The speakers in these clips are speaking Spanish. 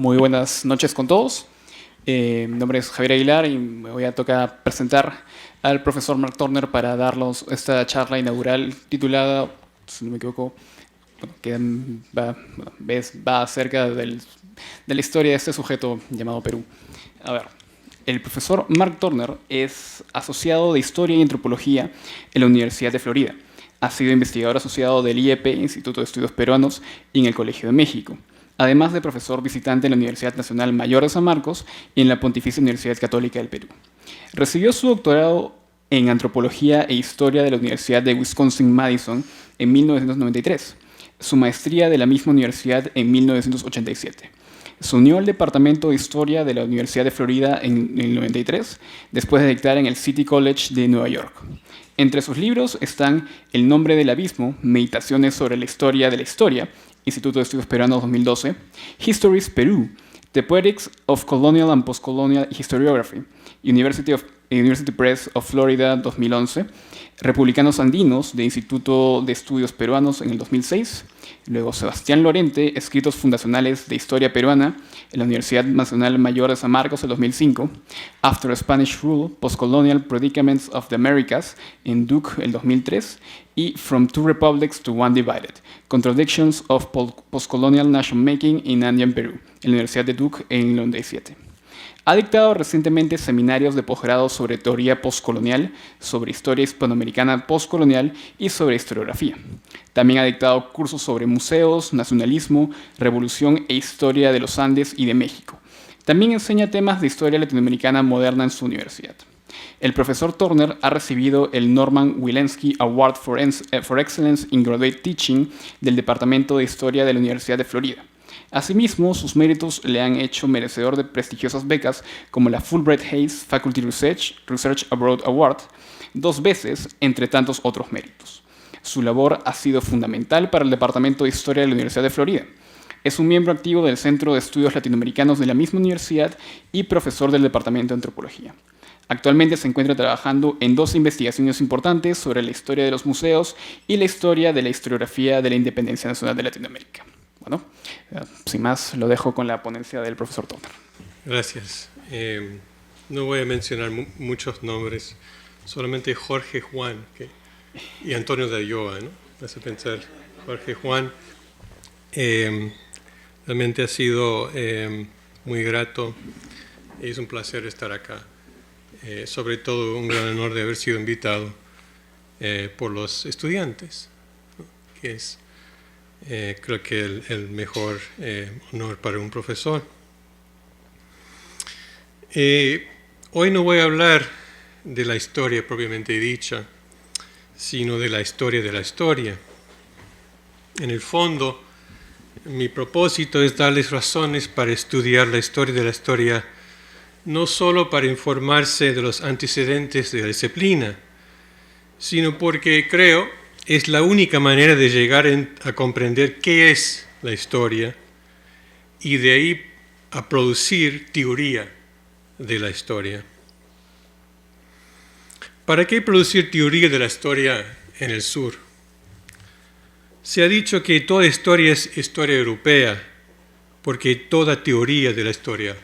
Muy buenas noches con todos. Mi nombre es Javier Aguilar y me voy a tocar presentar al profesor Mark Turner para darnos esta charla inaugural titulada, si no me equivoco, bueno, que va acerca de la historia de este sujeto llamado Perú. A ver, el profesor Mark Turner es asociado de Historia y Antropología en la Universidad de Florida. Ha sido investigador asociado del IEP, Instituto de Estudios Peruanos, y en el Colegio de México, además de profesor visitante en la Universidad Nacional Mayor de San Marcos y en la Pontificia Universidad Católica del Perú. Recibió su doctorado en Antropología e Historia de la Universidad de Wisconsin-Madison en 1993, su maestría de la misma universidad en 1987. Se unió al Departamento de Historia de la Universidad de Florida en el 93, después de dictar en el City College de Nueva York. Entre sus libros están El nombre del abismo, Meditaciones sobre la historia de la historia, Instituto de Estudios Peruanos 2012, Histories Perú, The Poetics of Colonial and Postcolonial Historiography, University Press of Florida 2011, Republicanos Andinos, de Instituto de Estudios Peruanos en el 2006, luego Sebastián Lorente, Escritos Fundacionales de Historia Peruana, en la Universidad Nacional Mayor de San Marcos en 2005, After Spanish Rule, Postcolonial Predicaments of the Americas, en Duke en 2003, y From Two Republics to One Divided, Contradictions of Postcolonial Nation Making in Andean Perú, en la Universidad de Duke en el 97. Ha dictado recientemente seminarios de posgrado sobre teoría postcolonial, sobre historia hispanoamericana postcolonial y sobre historiografía. También ha dictado cursos sobre museos, nacionalismo, revolución e historia de los Andes y de México. También enseña temas de historia latinoamericana moderna en su universidad. El profesor Turner ha recibido el Norman Wilensky Award for Excellence in Graduate Teaching del Departamento de Historia de la Universidad de Florida. Asimismo, sus méritos le han hecho merecedor de prestigiosas becas como la Fulbright Hays Faculty Research Abroad Award, 2 veces, entre tantos otros méritos. Su labor ha sido fundamental para el Departamento de Historia de la Universidad de Florida. Es un miembro activo del Centro de Estudios Latinoamericanos de la misma universidad y profesor del Departamento de Antropología. Actualmente se encuentra trabajando en 2 investigaciones importantes sobre la historia de los museos y la historia de la historiografía de la independencia nacional de Latinoamérica. Bueno, sin más, lo dejo con la ponencia del profesor Turner. Gracias. No voy a mencionar muchos nombres, solamente Jorge Juan y Antonio de Ulloa, ¿no? Me hace pensar, Jorge Juan, realmente ha sido muy grato y es un placer estar acá. Sobre todo un gran honor de haber sido invitado por los estudiantes, ¿no? Que es creo que el mejor honor para un profesor. Hoy no voy a hablar de la historia propiamente dicha, sino de la historia de la historia. En el fondo, mi propósito es darles razones para estudiar la historia de la historia, no solo para informarse de los antecedentes de la disciplina, sino porque creo es la única manera de llegar a comprender qué es la historia y de ahí a producir teoría de la historia. ¿Para qué producir teoría de la historia en el sur? Se ha dicho que toda historia es historia europea, porque toda teoría de la historia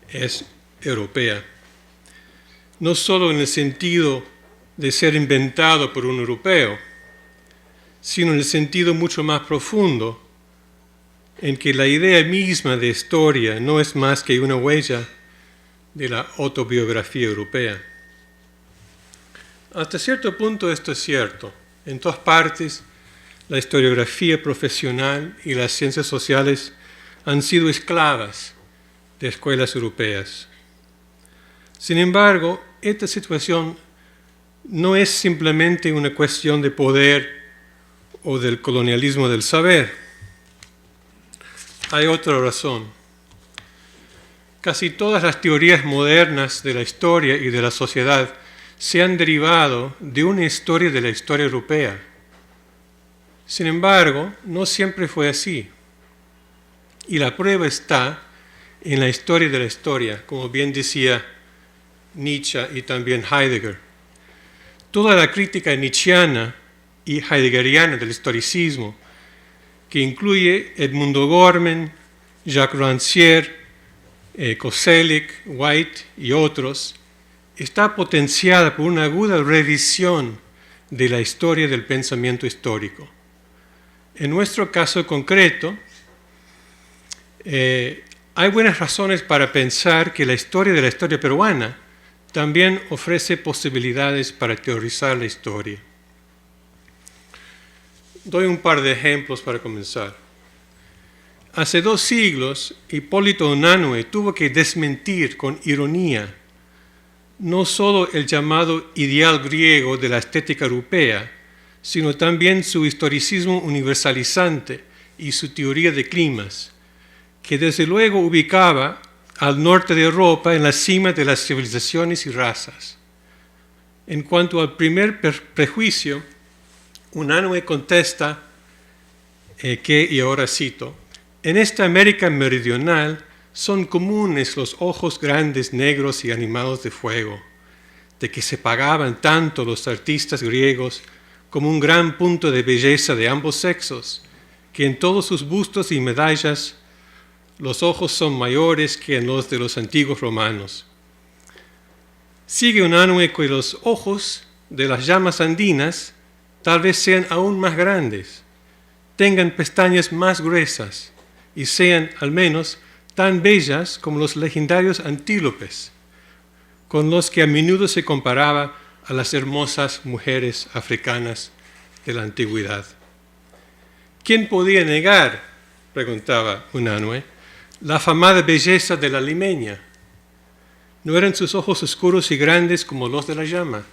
es europea. No solo en el sentido de ser inventado por un europeo, sino en el sentido mucho más profundo, en que la idea misma de historia no es más que una huella de la autobiografía europea. Hasta cierto punto esto es cierto. En todas partes, la historiografía profesional y las ciencias sociales han sido esclavas de escuelas europeas. Sin embargo, esta situación no es simplemente una cuestión de poder o del colonialismo del saber. Hay otra razón. Casi todas las teorías modernas de la historia y de la sociedad se han derivado de una historia de la historia europea. Sin embargo, no siempre fue así. Y la prueba está en la historia de la historia, como bien decía Nietzsche y también Heidegger. Toda la crítica nietzscheana y heideggeriana del historicismo, que incluye Edmundo Gormen, Jacques Rancière, Koselleck, White y otros, está potenciada por una aguda revisión de la historia del pensamiento histórico. En nuestro caso concreto, hay buenas razones para pensar que la historia peruana también ofrece posibilidades para teorizar la historia. Doy un par de ejemplos para comenzar. Hace 2 siglos, Hipólito Unanue tuvo que desmentir con ironía no solo el llamado ideal griego de la estética europea, sino también su historicismo universalizante y su teoría de climas, que desde luego ubicaba al norte de Europa en la cima de las civilizaciones y razas. En cuanto al primer prejuicio, Unanue contesta que, y ahora cito, en esta América meridional son comunes los ojos grandes, negros y animados de fuego, de que se pagaban tanto los artistas griegos como un gran punto de belleza de ambos sexos, que en todos sus bustos y medallas los ojos son mayores que en los de los antiguos romanos. Sigue Unanue que los ojos de las llamas andinas tal vez sean aún más grandes, tengan pestañas más gruesas y sean, al menos, tan bellas como los legendarios antílopes, con los que a menudo se comparaba a las hermosas mujeres africanas de la antigüedad. ¿Quién podía negar, preguntaba Unanue, la afamada belleza de la limeña? ¿No eran sus ojos oscuros y grandes como los de la llama?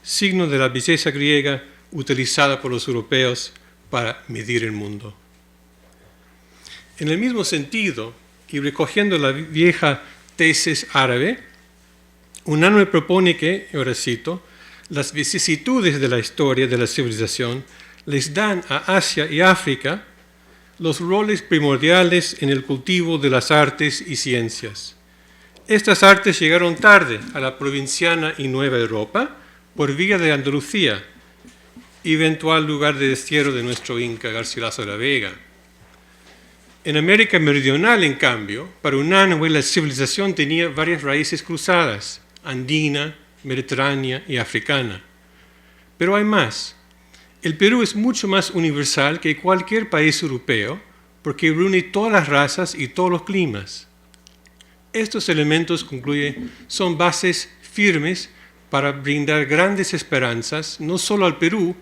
Signo de la belleza griega utilizada por los europeos para medir el mundo. En el mismo sentido, y recogiendo la vieja tesis árabe, Unanue propone que, ahora cito, las vicisitudes de la historia de la civilización les dan a Asia y África los roles primordiales en el cultivo de las artes y ciencias. Estas artes llegaron tarde a la provinciana y Nueva Europa por vía de Andalucía, eventual lugar de destierro de nuestro Inca Garcilaso de la Vega. En América Meridional, en cambio, para Unanue la civilización tenía varias raíces cruzadas, andina, mediterránea y africana. Pero hay más. El Perú es mucho más universal que cualquier país europeo porque reúne todas las razas y todos los climas. Estos elementos, concluye, son bases firmes para brindar grandes esperanzas no solo al Perú,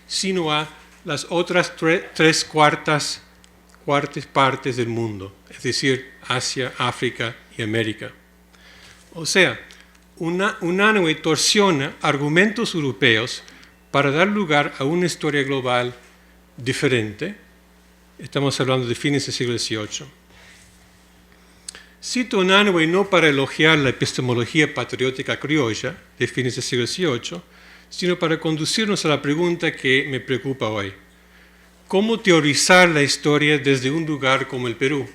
sino a las otras tres cuartas partes del mundo, es decir, Asia, África y América. O sea, Unanue torsiona argumentos europeos para dar lugar a una historia global diferente. Estamos hablando de fines del siglo XVIII. Cito Unanue no para elogiar la epistemología patriótica criolla de fines del siglo XVIII, sino para conducirnos a la pregunta que me preocupa hoy. ¿Cómo teorizar la historia desde un lugar como el Perú?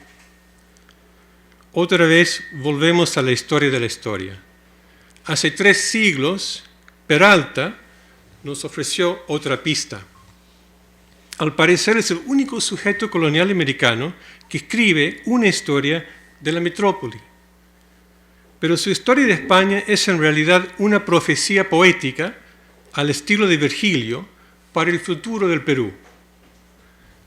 Otra vez volvemos a la historia de la historia. Hace 3 siglos, Peralta nos ofreció otra pista. Al parecer es el único sujeto colonial americano que escribe una historia de la metrópoli. Pero su historia de España es en realidad una profecía poética al estilo de Virgilio para el futuro del Perú.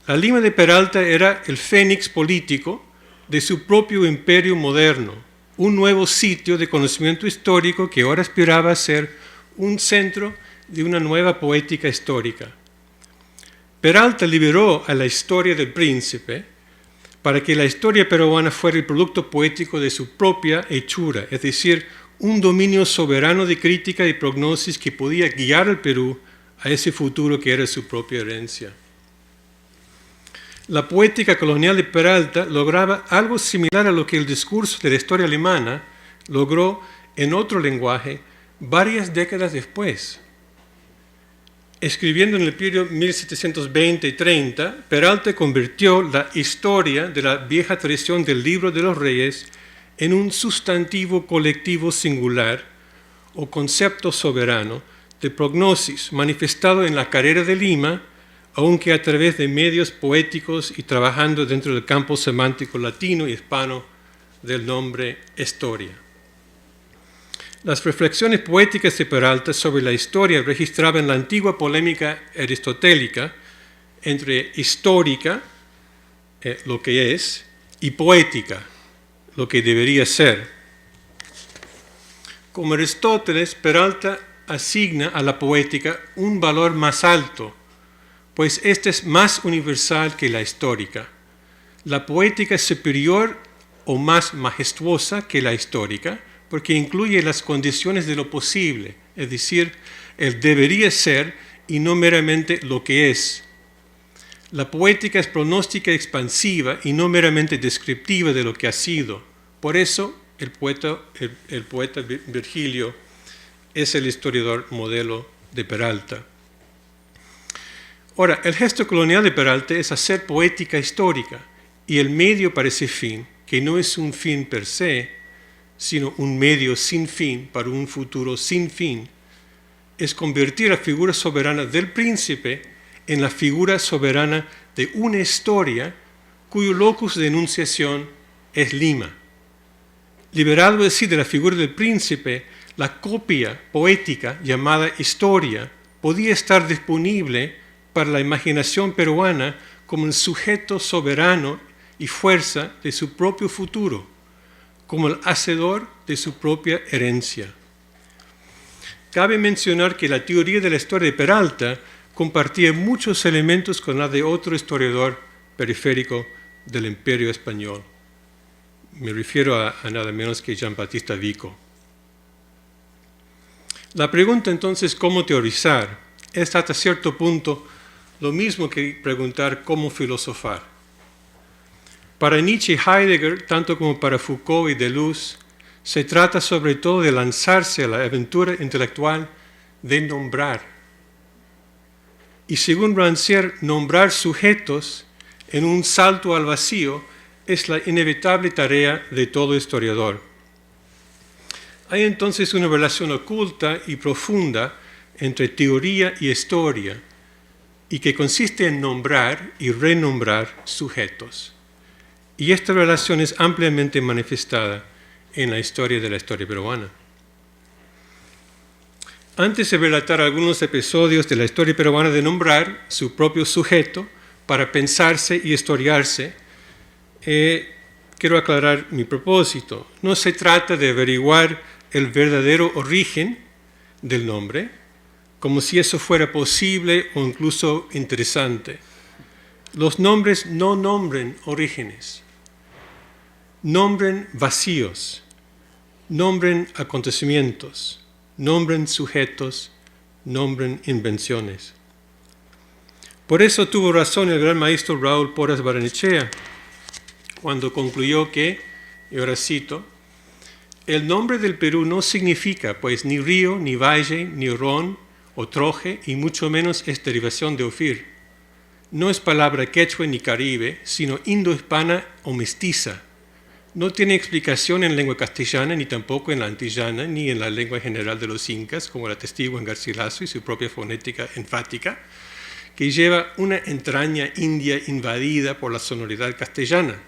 La Lima de Peralta era el fénix político de su propio imperio moderno, un nuevo sitio de conocimiento histórico que ahora aspiraba a ser un centro de una nueva poética histórica. Peralta liberó a la historia del príncipe para que la historia peruana fuera el producto poético de su propia hechura, es decir, un dominio soberano de crítica y prognosis que podía guiar al Perú a ese futuro que era su propia herencia. La poética colonial de Peralta lograba algo similar a lo que el discurso de la historia alemana logró en otro lenguaje varias décadas después. Escribiendo en el periodo 1720 y 30, Peralta convirtió la historia de la vieja tradición del Libro de los Reyes en un sustantivo colectivo singular o concepto soberano de prognosis manifestado en la carrera de Lima, aunque a través de medios poéticos y trabajando dentro del campo semántico latino y hispano del nombre historia. Las reflexiones poéticas de Peralta sobre la historia registraban la antigua polémica aristotélica entre histórica, lo que es, y poética, lo que debería ser. Como Aristóteles, Peralta asigna a la poética un valor más alto, pues ésta es más universal que la histórica. La poética es superior o más majestuosa que la histórica, porque incluye las condiciones de lo posible, es decir, el debería ser y no meramente lo que es. La poética es pronóstica expansiva y no meramente descriptiva de lo que ha sido. Por eso el poeta Virgilio es el historiador modelo de Peralta. Ahora, el gesto colonial de Peralta es hacer poética histórica y el medio para ese fin, que no es un fin per se, sino un medio sin fin para un futuro sin fin, es convertir la figura soberana del príncipe en la figura soberana de una historia cuyo locus de enunciación es Lima. Liberado así de la figura del príncipe, la copia poética llamada historia podía estar disponible para la imaginación peruana como el sujeto soberano y fuerza de su propio futuro, como el hacedor de su propia herencia. Cabe mencionar que la teoría de la historia de Peralta compartía muchos elementos con la de otro historiador periférico del Imperio Español. Me refiero a nada menos que Giambattista Vico. La pregunta entonces, ¿cómo teorizar?, es hasta cierto punto lo mismo que preguntar cómo filosofar. Para Nietzsche y Heidegger, tanto como para Foucault y Deleuze, se trata sobre todo de lanzarse a la aventura intelectual de nombrar. Y según Rancière, nombrar sujetos en un salto al vacío es la inevitable tarea de todo historiador. Hay entonces una relación oculta y profunda entre teoría y historia, y que consiste en nombrar y renombrar sujetos. Y esta relación es ampliamente manifestada en la historia de la historia peruana. Antes de relatar algunos episodios de la historia peruana de nombrar su propio sujeto para pensarse y historiarse, quiero aclarar mi propósito. No se trata de averiguar el verdadero origen del nombre, como si eso fuera posible o incluso interesante. Los nombres no nombren orígenes, nombren vacíos, nombren acontecimientos, nombren sujetos, nombren invenciones. Por eso tuvo razón el gran maestro Raúl Porras Barrenechea cuando concluyó que, y ahora cito, el nombre del Perú no significa pues ni río, ni valle, ni ron o troje, y mucho menos es derivación de Ofir. No es palabra quechua ni caribe, sino indohispana o mestiza. No tiene explicación en lengua castellana, ni tampoco en la antillana, ni en la lengua general de los incas, como la atestiguan Garcilaso y su propia fonética enfática, que lleva una entraña india invadida por la sonoridad castellana.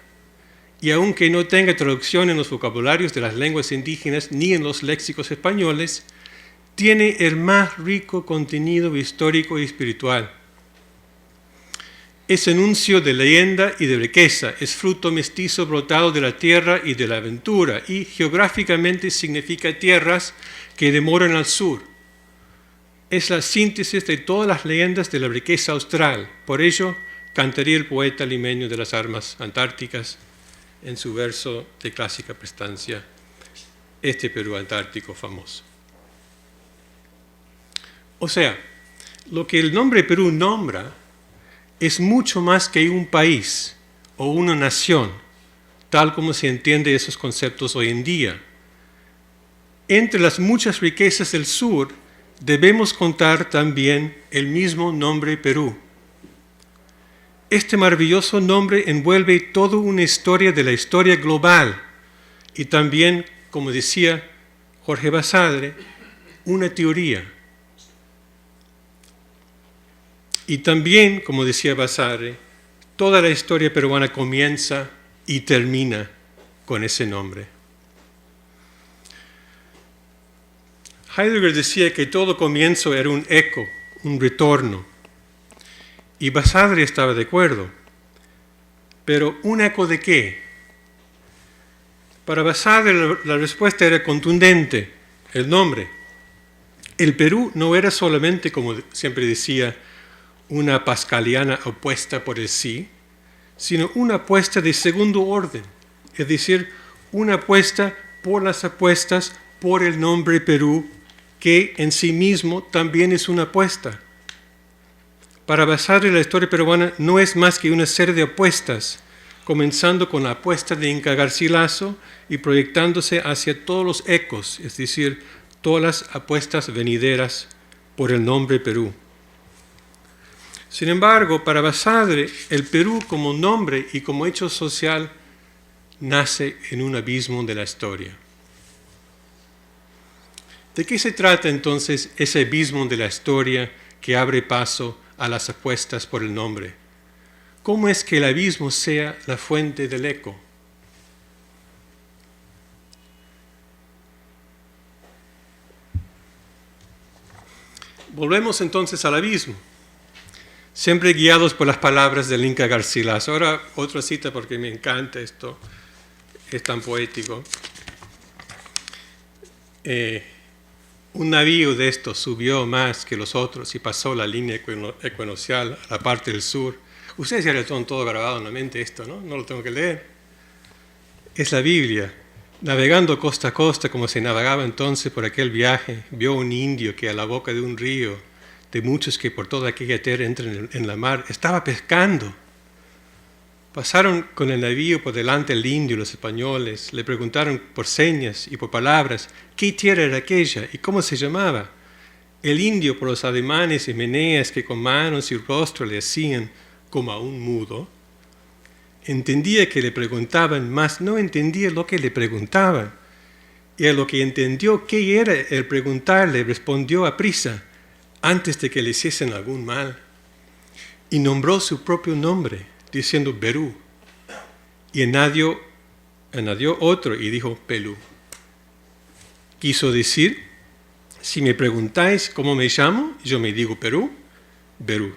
Y aunque no tenga traducción en los vocabularios de las lenguas indígenas ni en los léxicos españoles, tiene el más rico contenido histórico y espiritual. Es anuncio de leyenda y de riqueza, es fruto mestizo brotado de la tierra y de la aventura, y geográficamente significa tierras que demoran al sur. Es la síntesis de todas las leyendas de la riqueza austral. Por ello, cantaría el poeta limeño de las armas antárticas en su verso de clásica prestancia, este Perú antártico famoso. O sea, lo que el nombre Perú nombra es mucho más que un país o una nación, tal como se entiende esos conceptos hoy en día. Entre las muchas riquezas del sur, debemos contar también el mismo nombre Perú. Este maravilloso nombre envuelve toda una historia de la historia global y también, como decía Jorge Basadre, una teoría. Y también, como decía Basadre, toda la historia peruana comienza y termina con ese nombre. Heidegger decía que todo comienzo era un eco, un retorno, y Basadre estaba de acuerdo. Pero ¿un eco de qué? Para Basadre la respuesta era contundente, el nombre. El Perú no era solamente, como siempre decía, una pascaliana apuesta por el sí, sino una apuesta de segundo orden, es decir, una apuesta por las apuestas por el nombre Perú, que en sí mismo también es una apuesta. Para Basadre la historia peruana no es más que una serie de apuestas, comenzando con la apuesta de Inca Garcilaso y proyectándose hacia todos los ecos, es decir, todas las apuestas venideras por el nombre Perú. Sin embargo, para Basadre, el Perú como nombre y como hecho social nace en un abismo de la historia. ¿De qué se trata entonces ese abismo de la historia que abre paso a las apuestas por el nombre? ¿Cómo es que el abismo sea la fuente del eco? Volvemos entonces al abismo, siempre guiados por las palabras del Inca Garcilaso. Ahora otra cita porque me encanta esto, es tan poético. Un navío de estos subió más que los otros y pasó la línea equinoccial a la parte del sur. Ustedes ya lo tienen todo grabado en la mente esto, ¿no? No lo tengo que leer. Es la Biblia. Navegando costa a costa como se navegaba entonces por aquel viaje, vio un indio que a la boca de un río, de muchos que por toda aquella tierra entran en la mar, estaba pescando. Pasaron con el navío por delante el indio y los españoles, le preguntaron por señas y por palabras qué tierra era aquella y cómo se llamaba. El indio, por los ademanes y meneas que con manos y rostro le hacían como a un mudo, entendía que le preguntaban, mas no entendía lo que le preguntaban. Y a lo que entendió qué era el preguntarle, respondió aprisa, antes de que le hiciesen algún mal. Y nombró su propio nombre, diciendo Perú. Y añadió otro y dijo Pelú. Quiso decir, si me preguntáis cómo me llamo, yo me digo Perú, Perú.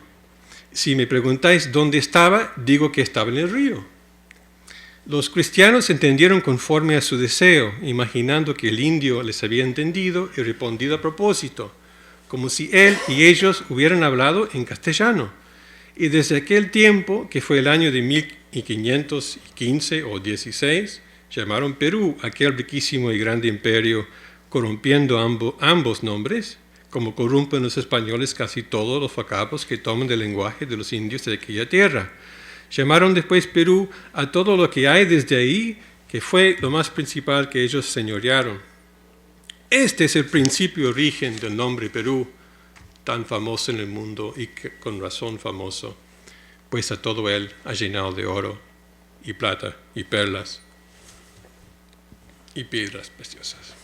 Si me preguntáis dónde estaba, digo que estaba en el río. Los cristianos entendieron conforme a su deseo, imaginando que el indio les había entendido y respondido a propósito, como si él y ellos hubieran hablado en castellano. Y desde aquel tiempo, que fue el año de 1515 o 16, llamaron Perú aquel riquísimo y grande imperio, corrompiendo ambos nombres, como corrompen los españoles casi todos los vocablos que toman del lenguaje de los indios de aquella tierra. Llamaron después Perú a todo lo que hay desde ahí, que fue lo más principal que ellos señorearon. Este es el principio origen del nombre Perú, tan famoso en el mundo y con razón famoso, pues a todo él ha llenado de oro y plata y perlas y piedras preciosas.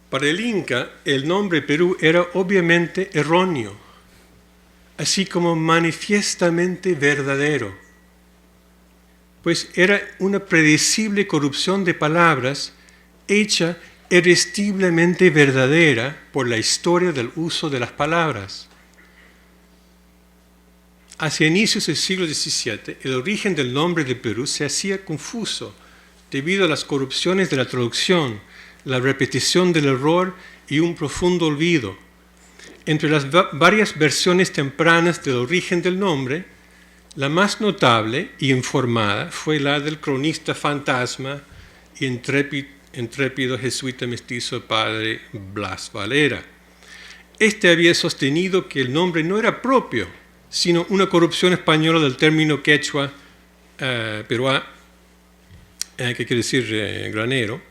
Para el Inca, el nombre Perú era obviamente erróneo, así como manifiestamente verdadero, pues era una predecible corrupción de palabras hecha irresistiblemente verdadera por la historia del uso de las palabras. Hacia inicios del siglo XVII, el origen del nombre de Perú se hacía confuso debido a las corrupciones de la traducción, la repetición del error y un profundo olvido. Entre las varias versiones tempranas del origen del nombre, la más notable y informada fue la del cronista fantasma y intrépido jesuita mestizo padre Blas Valera. Este había sostenido que el nombre no era propio, sino una corrupción española del término quechua peruá, que quiere decir granero.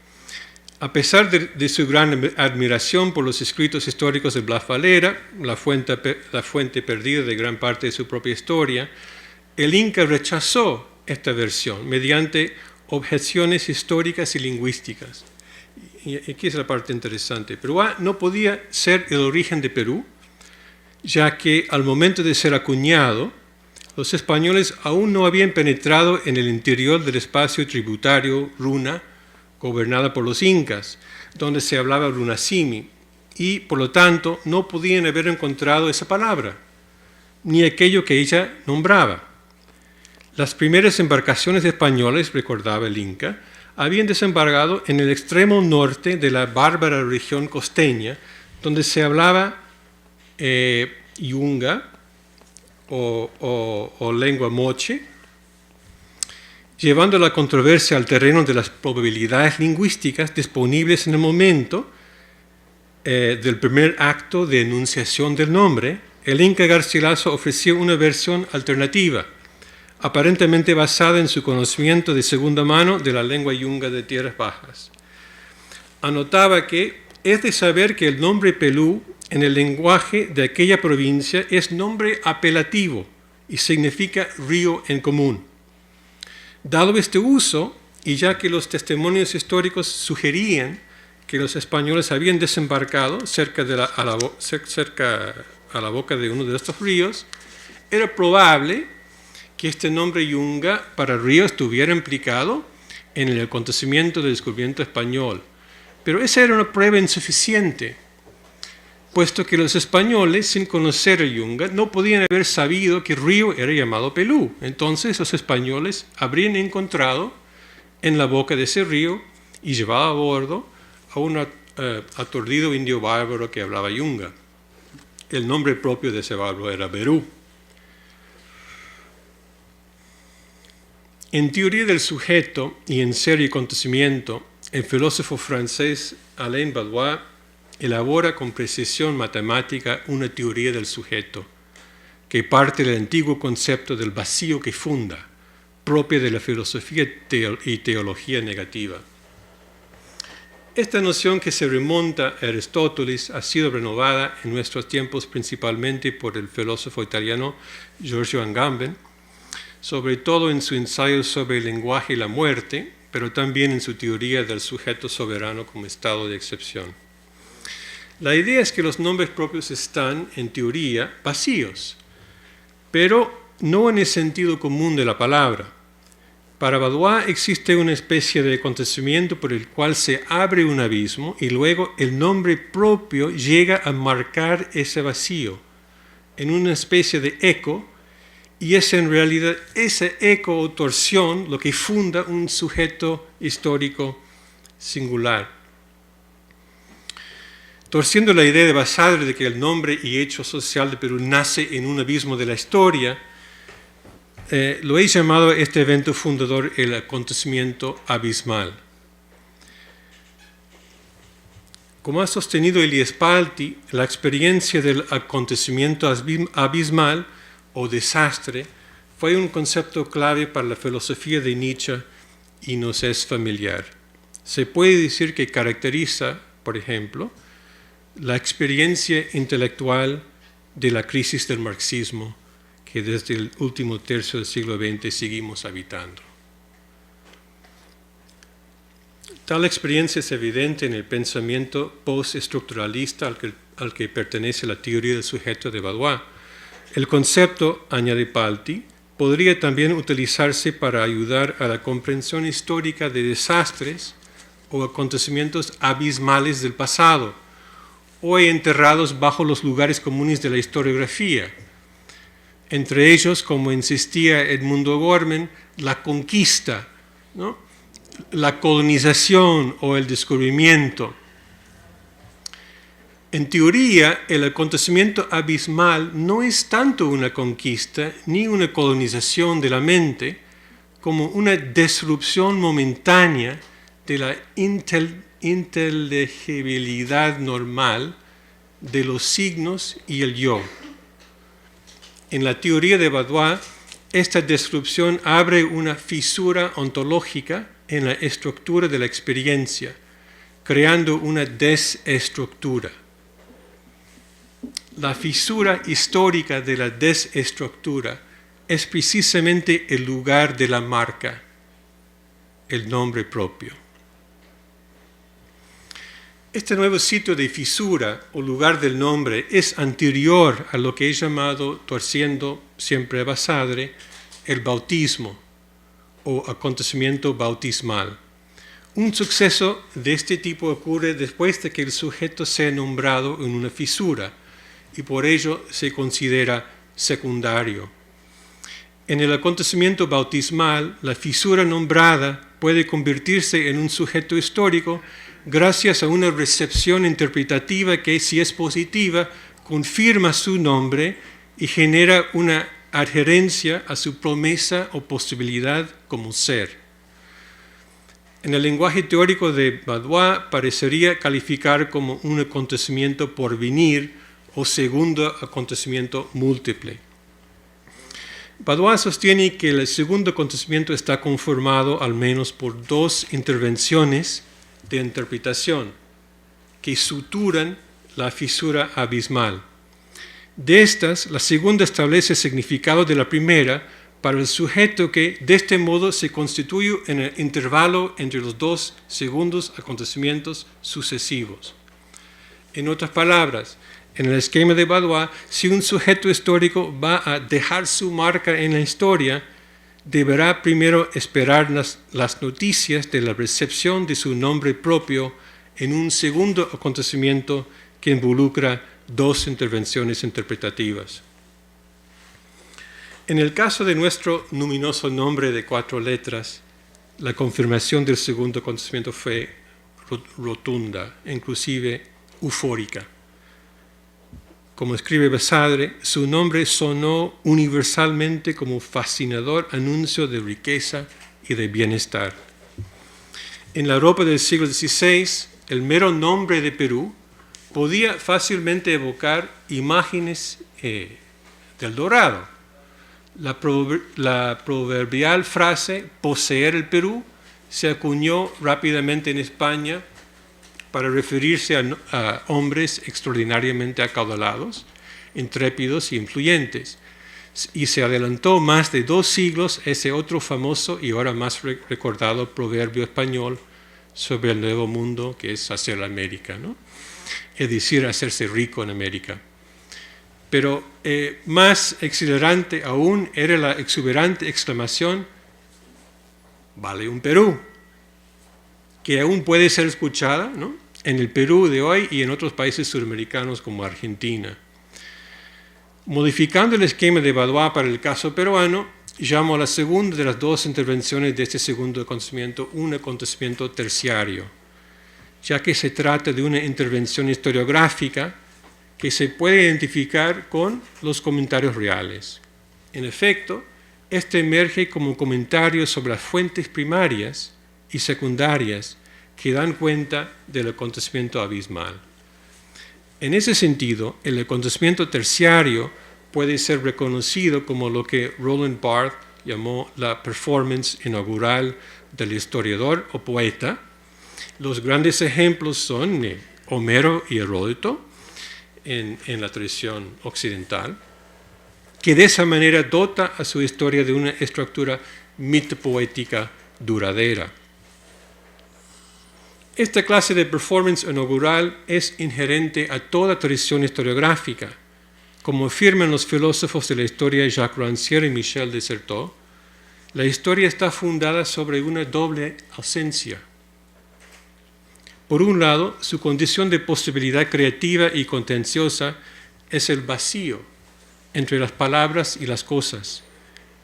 A pesar de su gran admiración por los escritos históricos de Blas Valera, la fuente perdida de gran parte de su propia historia, el Inca rechazó esta versión mediante objeciones históricas y lingüísticas. Y aquí es la parte interesante. Peruá no podía ser el origen de Perú, ya que al momento de ser acuñado, los españoles aún no habían penetrado en el interior del espacio tributario runa, gobernada por los incas, donde se hablaba runasimi, y por lo tanto no podían haber encontrado esa palabra, ni aquello que ella nombraba. Las primeras embarcaciones españolas, recordaba el Inca, habían desembarcado en el extremo norte de la bárbara región costeña, donde se hablaba yunga o lengua moche, llevando la controversia al terreno de las probabilidades lingüísticas disponibles en el momento del primer acto de enunciación del nombre. El Inca Garcilaso ofreció una versión alternativa, aparentemente basada en su conocimiento de segunda mano de la lengua yunga de Tierras Bajas. Anotaba que es de saber que el nombre Pelú en el lenguaje de aquella provincia es nombre apelativo y significa río en común. Dado este uso, y ya que los testimonios históricos sugerían que los españoles habían desembarcado cerca a la boca de uno de estos ríos, era probable que este nombre yunga para río estuviera implicado en el acontecimiento del descubrimiento español. Pero esa era una prueba insuficiente, puesto que los españoles, sin conocer el yunga, no podían haber sabido que el río era llamado Pelú. Entonces los españoles habrían encontrado en la boca de ese río y llevado a bordo a un aturdido indio bárbaro que hablaba yunga. El nombre propio de ese bárbaro era Berú. En teoría del sujeto y en ser y acontecimiento, el filósofo francés Alain Badiou elabora con precisión matemática una teoría del sujeto que parte del antiguo concepto del vacío que funda, propia de la filosofía y teología negativa. Esta noción, que se remonta a Aristóteles, ha sido renovada en nuestros tiempos principalmente por el filósofo italiano Giorgio Agamben, sobre todo en su ensayo sobre el lenguaje y la muerte, pero también en su teoría del sujeto soberano como estado de excepción. La idea es que los nombres propios están, en teoría, vacíos, pero no en el sentido común de la palabra. Para Badiou existe una especie de acontecimiento por el cual se abre un abismo y luego el nombre propio llega a marcar ese vacío en una especie de eco, y es en realidad ese eco o torsión lo que funda un sujeto histórico singular. Torciendo la idea de Basadre de que el nombre y hecho social de Perú nace en un abismo de la historia, lo he llamado este evento fundador el acontecimiento abismal. Como ha sostenido Elias Palti, la experiencia del acontecimiento abismal o desastre fue un concepto clave para la filosofía de Nietzsche y nos es familiar. Se puede decir que caracteriza, por ejemplo, la experiencia intelectual de la crisis del marxismo que desde el último tercio del siglo XX seguimos habitando. Tal experiencia es evidente en el pensamiento postestructuralista al que pertenece la teoría del sujeto de Badiou. El concepto, añade Palti, podría también utilizarse para ayudar a la comprensión histórica de desastres o acontecimientos abismales del pasado, hoy enterrados bajo los lugares comunes de la historiografía. Entre ellos, como insistía Edmundo Gorman, la conquista, ¿no?, la colonización o el descubrimiento. En teoría, el acontecimiento abismal no es tanto una conquista ni una colonización de la mente como una disrupción momentánea de la inteligibilidad normal de los signos y el yo. En la teoría de Badiou, esta disrupción abre una fisura ontológica en la estructura de la experiencia, creando una desestructura. La fisura histórica de la desestructura es precisamente el lugar de la marca, el nombre propio. Este nuevo sitio de fisura o lugar del nombre es anterior a lo que he llamado, torciendo siempre a Basadre, el bautismo o acontecimiento bautismal. Un suceso de este tipo ocurre después de que el sujeto sea nombrado en una fisura y por ello se considera secundario. En el acontecimiento bautismal, la fisura nombrada puede convertirse en un sujeto histórico gracias a una recepción interpretativa que, si es positiva, confirma su nombre y genera una adherencia a su promesa o posibilidad como ser. En el lenguaje teórico de Baudouin parecería calificar como un acontecimiento por venir o segundo acontecimiento múltiple. Baudouin sostiene que el segundo acontecimiento está conformado al menos por dos intervenciones de interpretación que suturan la fisura abismal. De estas, la segunda establece el significado de la primera para el sujeto que de este modo se constituye en el intervalo entre los dos segundos acontecimientos sucesivos. En otras palabras, en el esquema de Baudouin, si un sujeto histórico va a dejar su marca en la historia, deberá primero esperar las noticias de la recepción de su nombre propio en un segundo acontecimiento que involucra dos intervenciones interpretativas. En el caso de nuestro luminoso nombre de 4 letras, la confirmación del segundo acontecimiento fue rotunda, inclusive eufórica. Como escribe Basadre, su nombre sonó universalmente como fascinador anuncio de riqueza y de bienestar. En la Europa del siglo XVI, el mero nombre de Perú podía fácilmente evocar imágenes del Dorado. La proverbial frase «poseer el Perú» se acuñó rápidamente en España para referirse a hombres extraordinariamente acaudalados, intrépidos y influyentes. Y se adelantó más de 2 siglos ese otro famoso y ahora más recordado proverbio español sobre el nuevo mundo, que es hacer la América, ¿no? Es decir, hacerse rico en América. Pero más exhilarante aún era la exuberante exclamación «vale un Perú», que aún puede ser escuchada, ¿no?, en el Perú de hoy y en otros países sudamericanos como Argentina. Modificando el esquema de Baudouin para el caso peruano, llamo a la segunda de las 2 intervenciones de este segundo acontecimiento un acontecimiento terciario, ya que se trata de una intervención historiográfica que se puede identificar con los comentarios reales. En efecto, este emerge como comentario sobre las fuentes primarias y secundarias que dan cuenta del acontecimiento abismal. En ese sentido, el acontecimiento terciario puede ser reconocido como lo que Roland Barthes llamó la performance inaugural del historiador o poeta. Los grandes ejemplos son Homero y Heródoto en la tradición occidental, que de esa manera dota a su historia de una estructura mitopoética duradera. Esta clase de performance inaugural es inherente a toda tradición historiográfica. Como afirman los filósofos de la historia Jacques Rancière y Michel de Certeau, la historia está fundada sobre una doble ausencia. Por un lado, su condición de posibilidad creativa y contenciosa es el vacío entre las palabras y las cosas,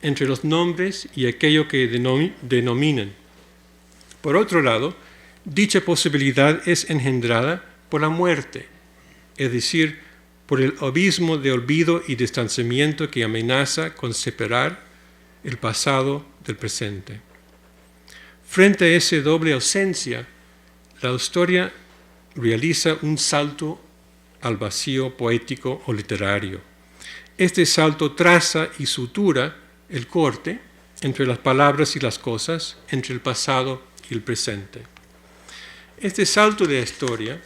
entre los nombres y aquello que denominan. Por otro lado, dicha posibilidad es engendrada por la muerte, es decir, por el abismo de olvido y distanciamiento que amenaza con separar el pasado del presente. Frente a esa doble ausencia, la historia realiza un salto al vacío poético o literario. Este salto traza y sutura el corte entre las palabras y las cosas, entre el pasado y el presente. Este salto de la historia,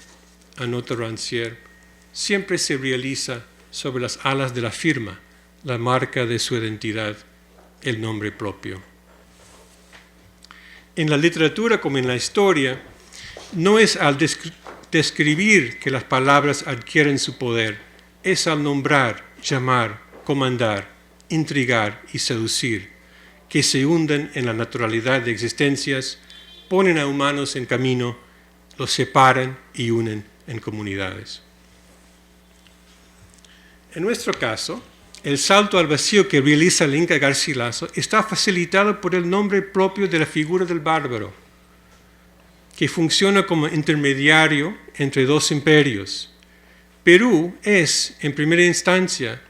anota Rancière, siempre se realiza sobre las alas de la firma, la marca de su identidad, el nombre propio. En la literatura como en la historia, no es al describir que las palabras adquieren su poder, es al nombrar, llamar, comandar, intrigar y seducir, que se hunden en la naturalidad de existencias, ponen a humanos en camino, los separan y unen en comunidades. En nuestro caso, el salto al vacío que realiza el Inca Garcilaso está facilitado por el nombre propio de la figura del bárbaro, que funciona como intermediario entre dos imperios. Perú es, en primera instancia,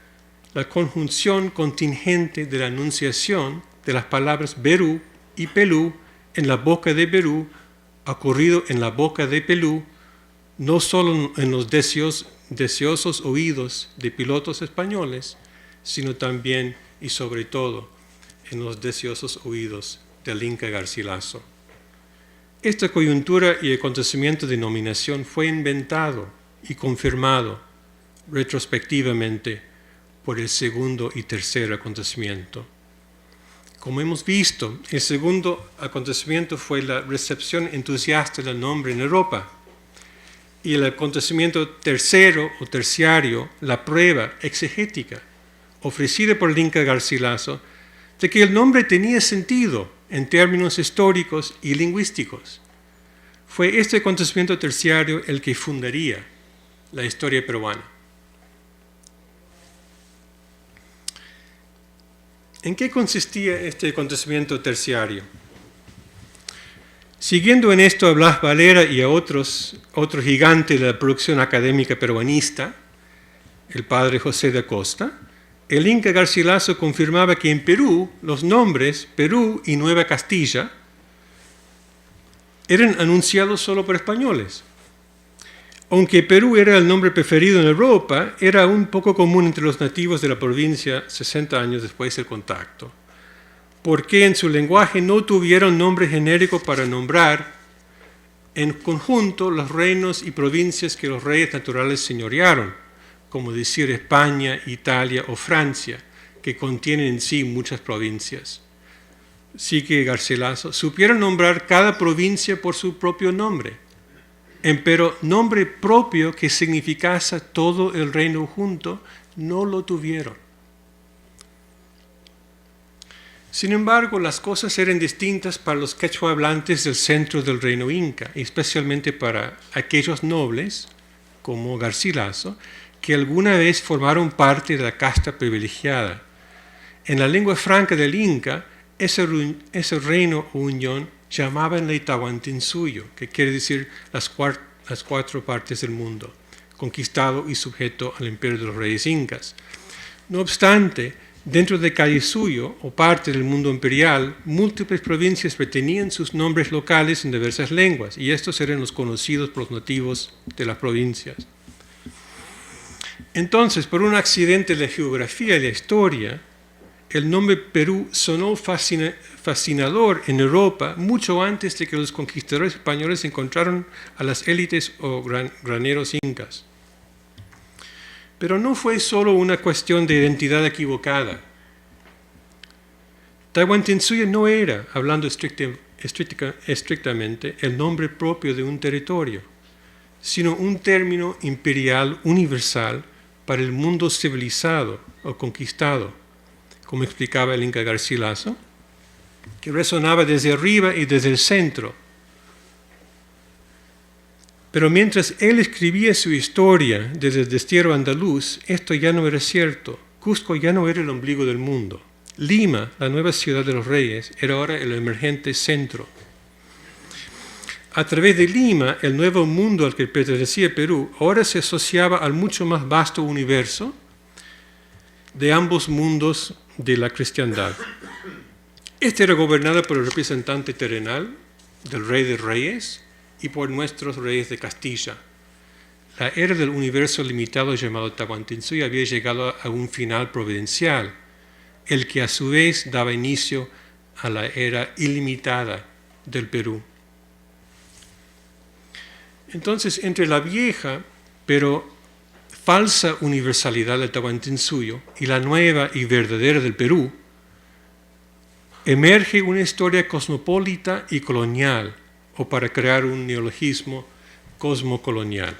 la conjunción contingente de la enunciación de las palabras Berú y Pelú en la boca de Berú, ocurrido en la boca de Pelú, no solo en los deseosos oídos de pilotos españoles, sino también y sobre todo en los deseosos oídos del Inca Garcilaso. Esta coyuntura y acontecimiento de nominación fue inventado y confirmado retrospectivamente por el segundo y tercer acontecimiento. Como hemos visto, el segundo acontecimiento fue la recepción entusiasta del nombre en Europa, y el acontecimiento tercero o terciario, la prueba exegética ofrecida por el Inca Garcilaso de que el nombre tenía sentido en términos históricos y lingüísticos. Fue este acontecimiento terciario el que fundaría la historia peruana. ¿En qué consistía este acontecimiento terciario? Siguiendo en esto a Blas Valera y a otro gigante de la producción académica peruanista, el padre José de Acosta, el Inca Garcilaso confirmaba que en Perú los nombres Perú y Nueva Castilla eran anunciados solo por españoles. Aunque Perú era el nombre preferido en Europa, era un poco común entre los nativos de la provincia 60 años después del contacto, porque en su lenguaje no tuvieron nombre genérico para nombrar en conjunto los reinos y provincias que los reyes naturales señorearon, como decir España, Italia o Francia, que contienen en sí muchas provincias. Sí que Garcilaso supieron nombrar cada provincia por su propio nombre, pero nombre propio que significase todo el reino junto, no lo tuvieron. Sin embargo, las cosas eran distintas para los quechua hablantes del centro del reino inca, especialmente para aquellos nobles, como Garcilaso, que alguna vez formaron parte de la casta privilegiada. En la lengua franca del Inca, ese reino o unión llamaban Tahuantinsuyo, que quiere decir las cuatro partes del mundo, conquistado y sujeto al imperio de los reyes incas. No obstante, dentro de Callisuyo, o parte del mundo imperial, múltiples provincias retenían sus nombres locales en diversas lenguas, y estos eran los conocidos por los nativos de las provincias. Entonces, por un accidente de la geografía y la historia, el nombre Perú sonó fascinador en Europa mucho antes de que los conquistadores españoles encontraron a las élites o graneros incas. Pero no fue solo una cuestión de identidad equivocada. Tahuantinsuyo no era, hablando estrictamente, el nombre propio de un territorio, sino un término imperial universal para el mundo civilizado o conquistado, como explicaba el Inca Garcilaso, que resonaba desde arriba y desde el centro. Pero mientras él escribía su historia desde el destierro andaluz, esto ya no era cierto. Cusco ya no era el ombligo del mundo. Lima, la nueva ciudad de los reyes, era ahora el emergente centro. A través de Lima, el nuevo mundo al que pertenecía Perú ahora se asociaba al mucho más vasto universo de ambos mundos de la cristiandad. Este era gobernado por el representante terrenal del rey de reyes y por nuestros reyes de Castilla. La era del universo limitado llamado Tahuantinsuyo había llegado a un final providencial, el que a su vez daba inicio a la era ilimitada del Perú. Entonces, entre la vieja pero falsa universalidad del Tahuantinsuyo y la nueva y verdadera del Perú, emerge una historia cosmopolita y colonial, o para crear un neologismo, cosmocolonial.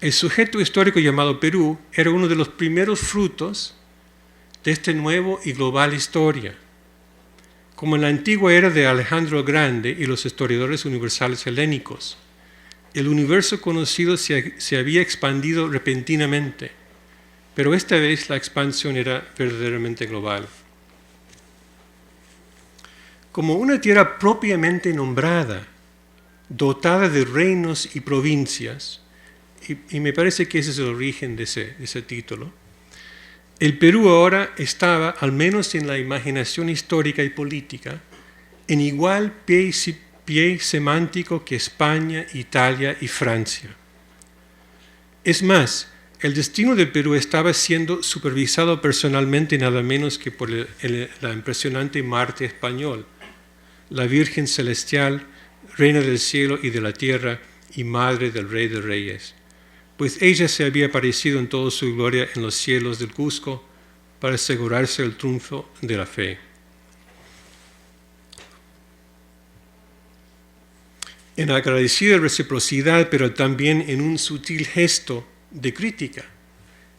El sujeto histórico llamado Perú era uno de los primeros frutos de esta nueva y global historia. Como en la antigua era de Alejandro el Grande y los historiadores universales helénicos, el universo conocido se había expandido repentinamente, pero esta vez la expansión era verdaderamente global. Como una tierra propiamente nombrada, dotada de reinos y provincias, y me parece que ese es el origen de ese título, el Perú ahora estaba, al menos en la imaginación histórica y política, en igual pie semántico que España, Italia y Francia. Es más, el destino del Perú estaba siendo supervisado personalmente nada menos que por la impresionante Marte español, la Virgen Celestial, Reina del cielo y de la tierra y Madre del Rey de Reyes, pues ella se había aparecido en toda su gloria en los cielos del Cusco para asegurarse el triunfo de la fe. En agradecida reciprocidad, pero también en un sutil gesto de crítica,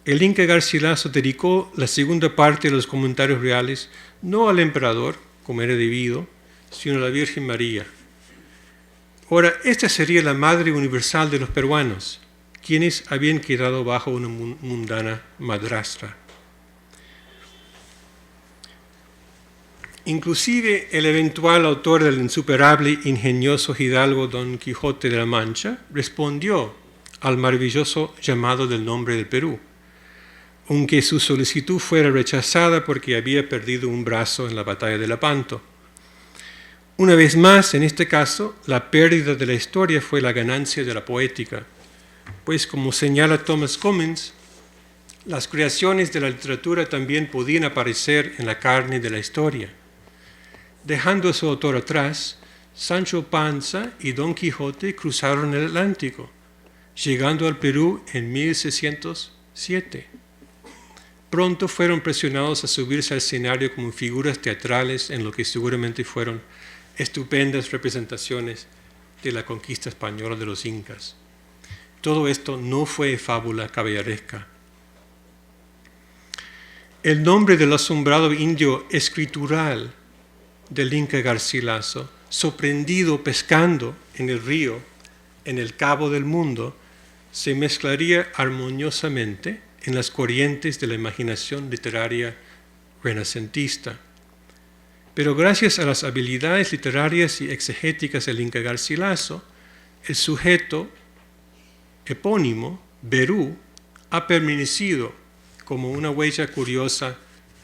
el Inca Garcilaso dedicó la segunda parte de los comentarios reales no al emperador, como era debido, sino a la Virgen María. Ahora, esta sería la Madre Universal de los peruanos, quienes habían quedado bajo una mundana madrastra. Inclusive el eventual autor del insuperable, ingenioso hidalgo Don Quijote de la Mancha respondió al maravilloso llamado del nombre del Perú, aunque su solicitud fuera rechazada porque había perdido un brazo en la batalla de Lepanto. Una vez más, en este caso, la pérdida de la historia fue la ganancia de la poética, pues como señala Thomas Cummins, las creaciones de la literatura también podían aparecer en la carne de la historia. Dejando a su autor atrás, Sancho Panza y Don Quijote cruzaron el Atlántico, llegando al Perú en 1607. Pronto fueron presionados a subirse al escenario como figuras teatrales en lo que seguramente fueron estupendas representaciones de la conquista española de los incas. Todo esto no fue fábula caballeresca. El nombre del asombrado indio escritural del Inca Garcilaso, sorprendido pescando en el río, en el cabo del mundo, se mezclaría armoniosamente en las corrientes de la imaginación literaria renacentista. Pero gracias a las habilidades literarias y exegéticas del Inca Garcilaso, el sujeto epónimo, Berú, ha permanecido como una huella curiosa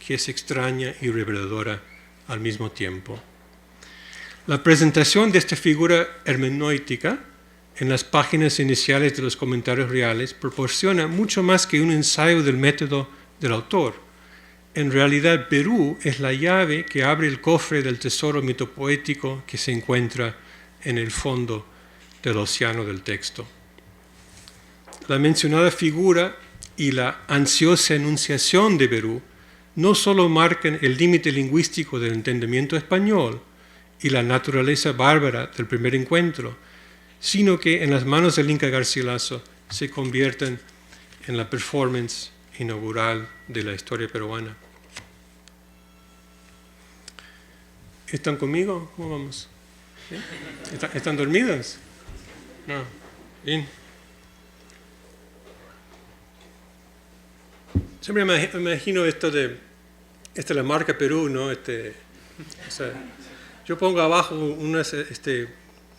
que es extraña y reveladora al mismo tiempo. La presentación de esta figura hermenéutica en las páginas iniciales de los comentarios reales proporciona mucho más que un ensayo del método del autor. En realidad, Berú es la llave que abre el cofre del tesoro mitopoético que se encuentra en el fondo del océano del texto. La mencionada figura y la ansiosa enunciación de Berú no solo marcan el límite lingüístico del entendimiento español y la naturaleza bárbara del primer encuentro, sino que en las manos del Inca Garcilaso se convierten en la performance inaugural de la historia peruana. ¿Están conmigo? ¿Cómo vamos? ¿Sí? ¿Están dormidos? No. Bien. Siempre me imagino esto de la marca Perú, ¿no? O sea, yo pongo abajo unos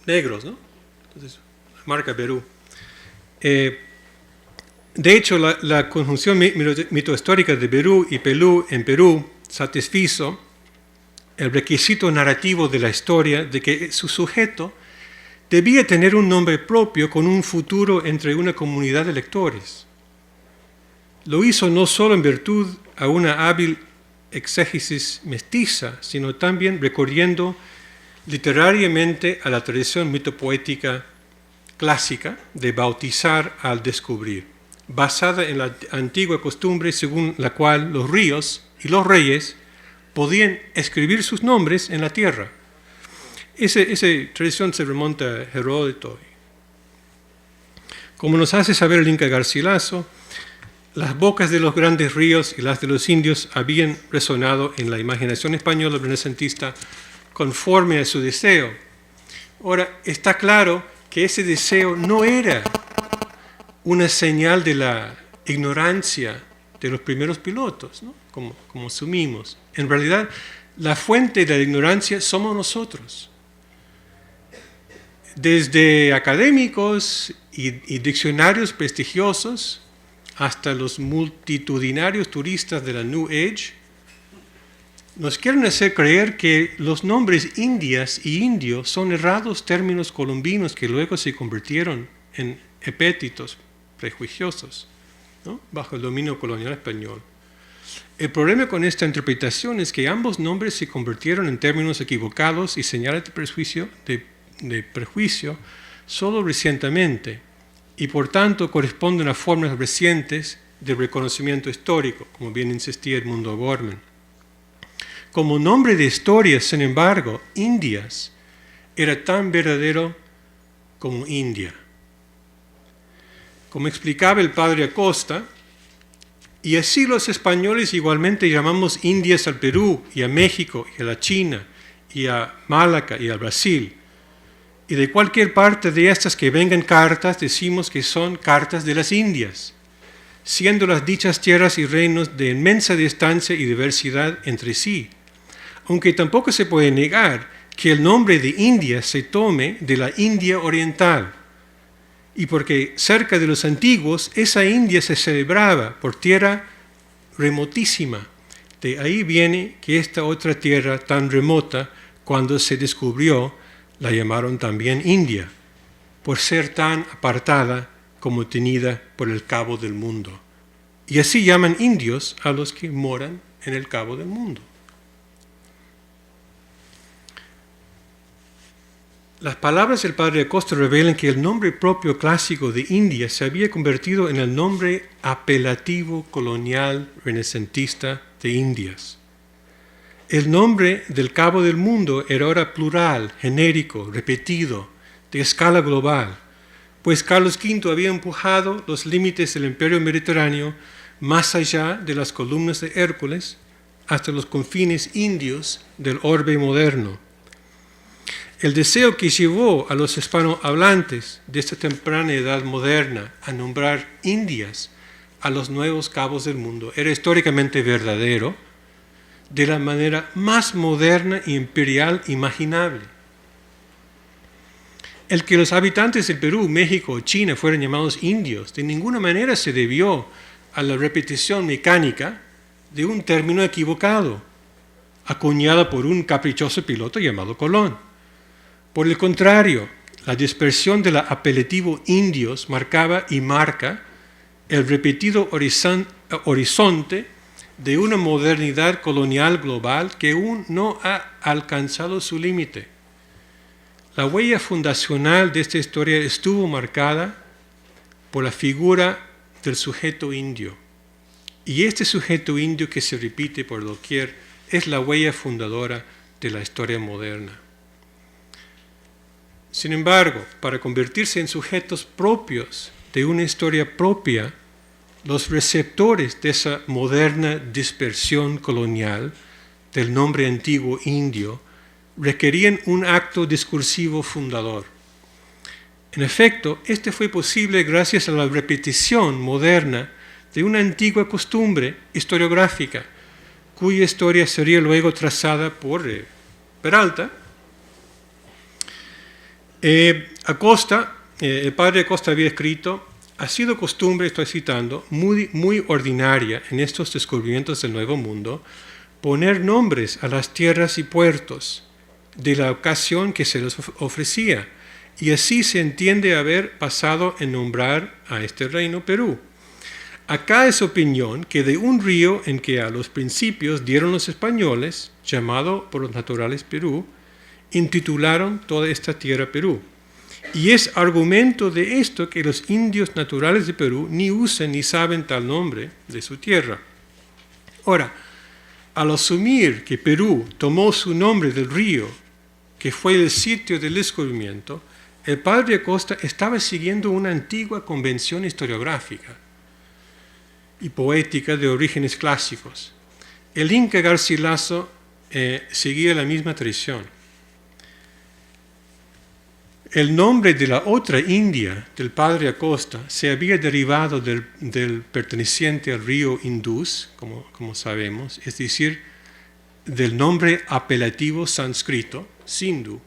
negros, ¿no? Entonces, la marca Perú. De hecho, la conjunción mitohistórica de Berú y Pelú en Perú satisfizo el requisito narrativo de la historia de que su sujeto debía tener un nombre propio con un futuro entre una comunidad de lectores. Lo hizo no solo en virtud a una hábil exégesis mestiza, sino también recurriendo literariamente a la tradición mitopoética clásica de bautizar al descubrir, basada en la antigua costumbre según la cual los ríos y los reyes podían escribir sus nombres en la tierra. Esa tradición se remonta a Heródoto. Como nos hace saber el Inca Garcilaso, las bocas de los grandes ríos y las de los indios habían resonado en la imaginación española renacentista conforme a su deseo. Ahora, está claro que ese deseo no era una señal de la ignorancia de los primeros pilotos, ¿no? como asumimos. En realidad, la fuente de la ignorancia somos nosotros. Desde académicos y diccionarios prestigiosos hasta los multitudinarios turistas de la New Age, nos quieren hacer creer que los nombres indias y indio son errados términos colombinos que luego se convirtieron en epítetos prejuiciosos, ¿no? Bajo el dominio colonial español. El problema con esta interpretación es que ambos nombres se convirtieron en términos equivocados y señales de prejuicio solo recientemente, y por tanto corresponden a formas recientes de reconocimiento histórico, como bien insistía Edmundo O'Gorman. Como nombre de historia, sin embargo, Indias era tan verdadero como India. Como explicaba el padre Acosta, y así los españoles igualmente llamamos Indias al Perú y a México y a la China y a Malaca y al Brasil. Y de cualquier parte de estas que vengan cartas, decimos que son cartas de las Indias, siendo las dichas tierras y reinos de inmensa distancia y diversidad entre sí. Aunque tampoco se puede negar que el nombre de India se tome de la India oriental, y porque cerca de los antiguos esa India se celebraba por tierra remotísima. De ahí viene que esta otra tierra tan remota, cuando se descubrió, la llamaron también India, por ser tan apartada como tenida por el cabo del mundo. Y así llaman indios a los que moran en el cabo del mundo. Las palabras del padre Acosta revelan que el nombre propio clásico de India se había convertido en el nombre apelativo colonial renacentista de Indias. El nombre del cabo del mundo era ahora plural, genérico, repetido, de escala global, pues Carlos V había empujado los límites del imperio mediterráneo más allá de las columnas de Hércules hasta los confines indios del orbe moderno. El deseo que llevó a los hispanohablantes de esta temprana edad moderna a nombrar Indias a los nuevos cabos del mundo era históricamente verdadero, de la manera más moderna e imperial imaginable. El que los habitantes del Perú, México o China fueran llamados indios de ninguna manera se debió a la repetición mecánica de un término equivocado, acuñado por un caprichoso piloto llamado Colón. Por el contrario, la dispersión del apelativo indios marcaba y marca el repetido horizonte de una modernidad colonial global que aún no ha alcanzado su límite. La huella fundacional de esta historia estuvo marcada por la figura del sujeto indio. Y este sujeto indio que se repite por doquier es la huella fundadora de la historia moderna. Sin embargo, para convertirse en sujetos propios de una historia propia, los receptores de esa moderna dispersión colonial del nombre antiguo indio requerían un acto discursivo fundador. En efecto, este fue posible gracias a la repetición moderna de una antigua costumbre historiográfica, cuya historia sería luego trazada por Peralta. El padre Acosta había escrito: ha sido costumbre, estoy citando, muy ordinaria en estos descubrimientos del Nuevo Mundo, poner nombres a las tierras y puertos de la ocasión que se les ofrecía, y así se entiende haber pasado en nombrar a este reino Perú. Acá es opinión que de un río en que a los principios dieron los españoles, llamado por los naturales Perú, intitularon toda esta tierra Perú. Y es argumento de esto que los indios naturales de Perú ni usan ni saben tal nombre de su tierra. Ahora, al asumir que Perú tomó su nombre del río, que fue el sitio del descubrimiento, el padre Acosta estaba siguiendo una antigua convención historiográfica. y poética de orígenes clásicos. El Inca Garcilaso seguía la misma tradición. El nombre de la otra India, del padre Acosta, se había derivado del perteneciente al río Indus, como sabemos, es decir, del nombre apelativo sánscrito, Sindhu,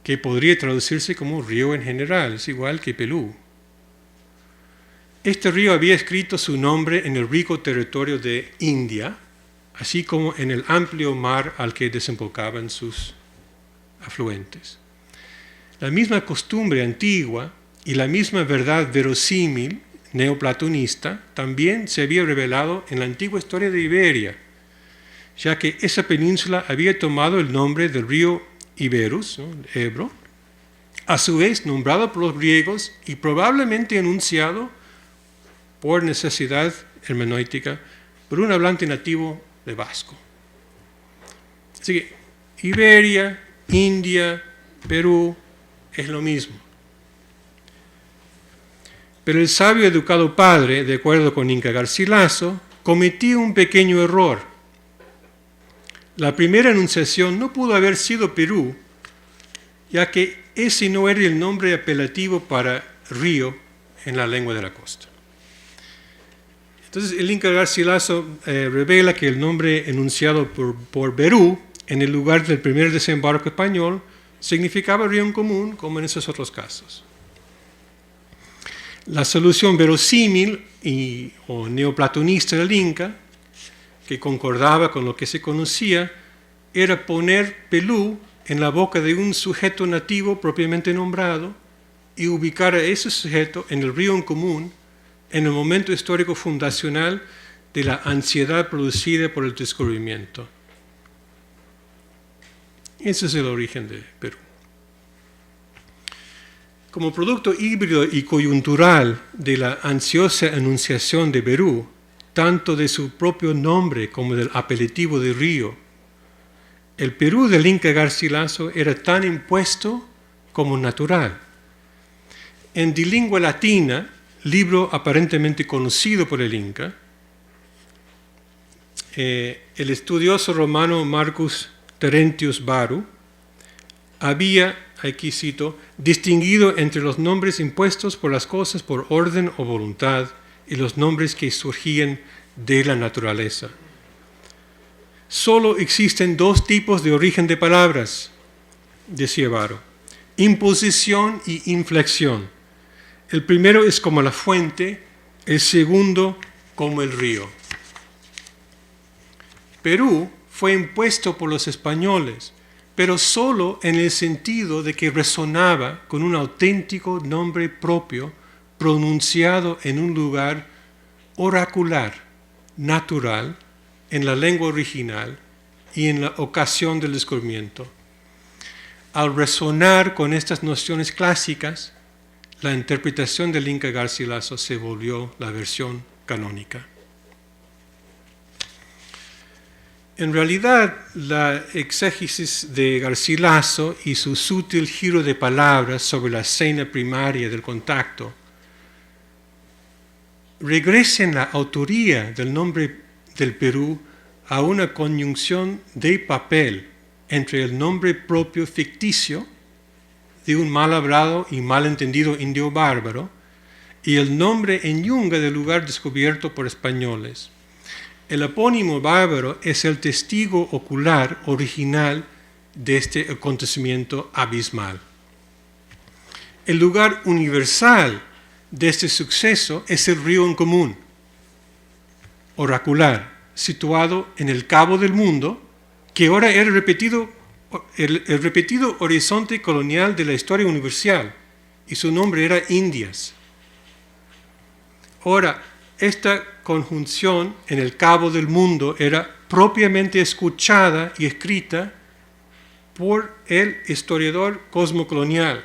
que podría traducirse como río en general, es igual que Perú. Este río había escrito su nombre en el rico territorio de India, así como en el amplio mar al que desembocaban sus afluentes. La misma costumbre antigua y la misma verdad verosímil neoplatonista también se había revelado en la antigua historia de Iberia, ya que esa península había tomado el nombre del río Iberus, ¿no? El Ebro, a su vez nombrado por los griegos y probablemente enunciado por necesidad hermenéutica por un hablante nativo de vasco. Así que Iberia, India, Perú, es lo mismo. Pero el sabio educado padre, de acuerdo con Inca Garcilaso, cometió un pequeño error. La primera enunciación no pudo haber sido Perú, ya que ese no era el nombre apelativo para río en la lengua de la costa. Entonces el Inca Garcilaso revela que el nombre enunciado por Perú en el lugar del primer desembarco español significaba río en común, como en esos otros casos. La solución verosímil o neoplatonista del Inca, que concordaba con lo que se conocía, era poner Pelú en la boca de un sujeto nativo propiamente nombrado y ubicar a ese sujeto en el río en común en el momento histórico fundacional de la ansiedad producida por el descubrimiento. Ese es el origen de Perú. Como producto híbrido y coyuntural de la ansiosa enunciación de Perú, tanto de su propio nombre como del apelativo de río, el Perú del Inca Garcilaso era tan impuesto como natural. En De Lingua Latina, libro aparentemente conocido por el Inca, el estudioso romano Marcus Terentius Varro había, aquí cito, distinguido entre los nombres impuestos por las cosas por orden o voluntad y los nombres que surgían de la naturaleza. Solo existen dos tipos de origen de palabras, decía Varro: imposición y inflexión. El primero es como la fuente, el segundo como el río. Perú fue impuesto por los españoles, pero solo en el sentido de que resonaba con un auténtico nombre propio pronunciado en un lugar oracular, natural, en la lengua original y en la ocasión del descubrimiento. Al resonar con estas nociones clásicas, la interpretación del Inca Garcilaso se volvió la versión canónica. En realidad, la exégesis de Garcilaso y su sutil giro de palabras sobre la escena primaria del contacto regresen la autoría del nombre del Perú a una conjunción de papel entre el nombre propio ficticio de un mal hablado y malentendido indio bárbaro y el nombre en yunga del lugar descubierto por españoles. El epónimo bárbaro es el testigo ocular original de este acontecimiento abismal. El lugar universal de este suceso es el río en común, oracular, situado en el cabo del mundo, que ahora era el repetido horizonte colonial de la historia universal, y su nombre era Indias. Ahora, esta conjunción en el cabo del mundo era propiamente escuchada y escrita por el historiador cosmocolonial,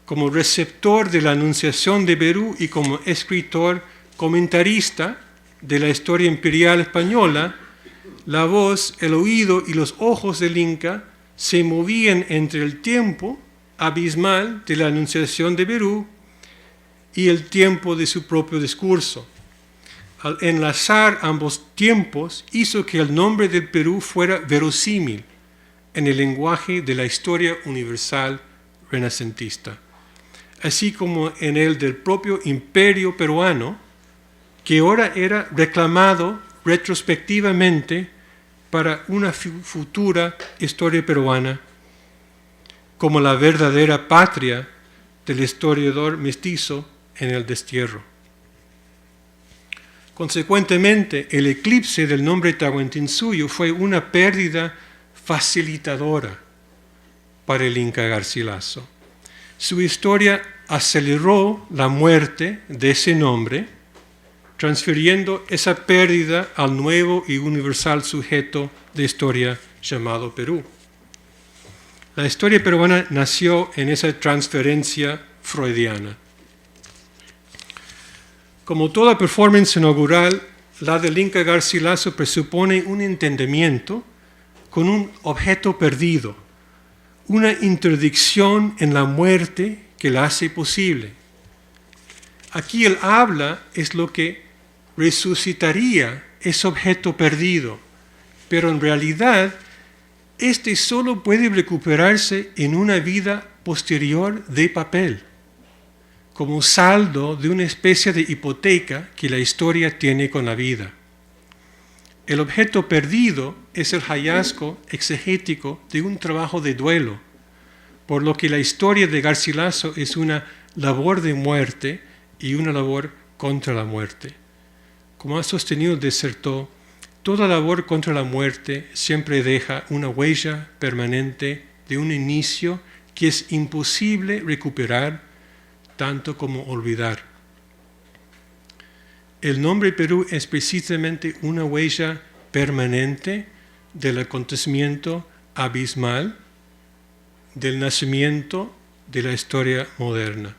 como receptor de la anunciación de Perú y como escritor comentarista de la historia imperial española. La voz, el oído y los ojos del Inca se movían entre el tiempo abismal de la anunciación de Perú y el tiempo de su propio discurso. al enlazar ambos tiempos, hizo que el nombre del Perú fuera verosímil en el lenguaje de la historia universal renacentista, así como en el del propio imperio peruano, que ahora era reclamado retrospectivamente para una futura historia peruana como la verdadera patria del historiador mestizo en el destierro. Consecuentemente, el eclipse del nombre Tahuantinsuyo fue una pérdida facilitadora para el Inca Garcilaso. Su historia aceleró la muerte de ese nombre, transfiriendo esa pérdida al nuevo y universal sujeto de historia llamado Perú. La historia peruana nació en esa transferencia freudiana. Como toda performance inaugural, la del Inca Garcilaso presupone un entendimiento con un objeto perdido, una interdicción en la muerte que la hace posible. Aquí el habla es lo que resucitaría ese objeto perdido, pero en realidad este solo puede recuperarse en una vida posterior de papel, como saldo de una especie de hipoteca que la historia tiene con la vida. El objeto perdido es el hallazgo exegético de un trabajo de duelo, por lo que la historia de Garcilaso es una labor de muerte y una labor contra la muerte. Como ha sostenido Dessertó, toda labor contra la muerte siempre deja una huella permanente de un inicio que es imposible recuperar, tanto como olvidar. El nombre Perú es precisamente una huella permanente del acontecimiento abismal, del nacimiento de la historia moderna.